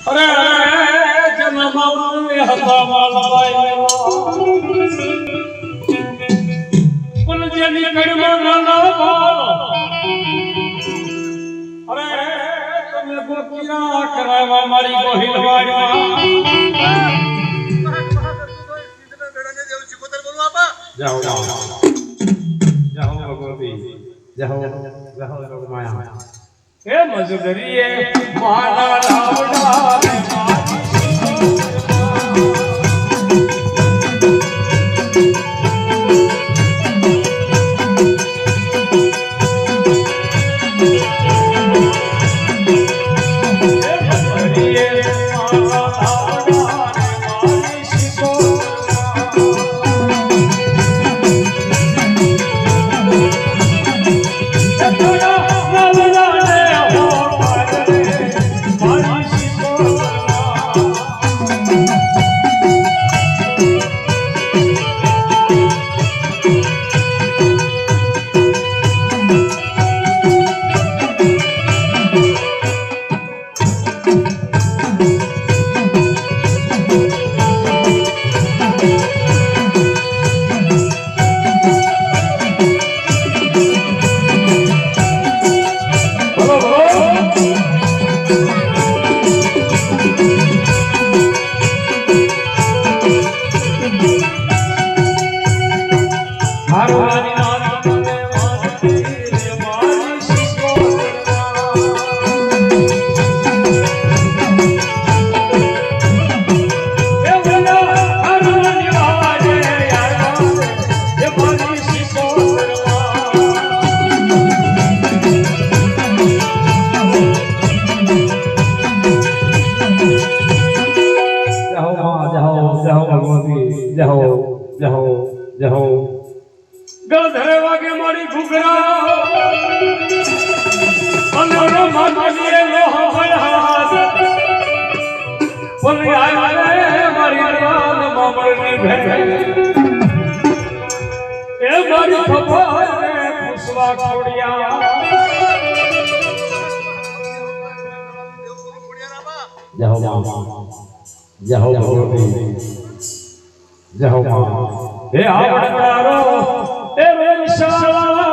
અરે જન્માવને હતા માલબાઈ પણ જેની કડમાં ના ભાવ અરે તમે ગોપિયા કરાવા મારી ગોહિલવાડીમાં જાઓ જાઓ જાઓ ભગવતી જાઓ જાઓ માયા હે મજુદરીએ માના રાવડા રે ગળધરે વાગે મારી ઘુઘરા અનરો માથે લોહ ભળહાસ પલ આય મારી રાન મામરની ભેગે એ મારી ખબર પુષ્વા ખોડિયા જાઓ ભગવતી જાઓ હે આવડારો એ વિશાળ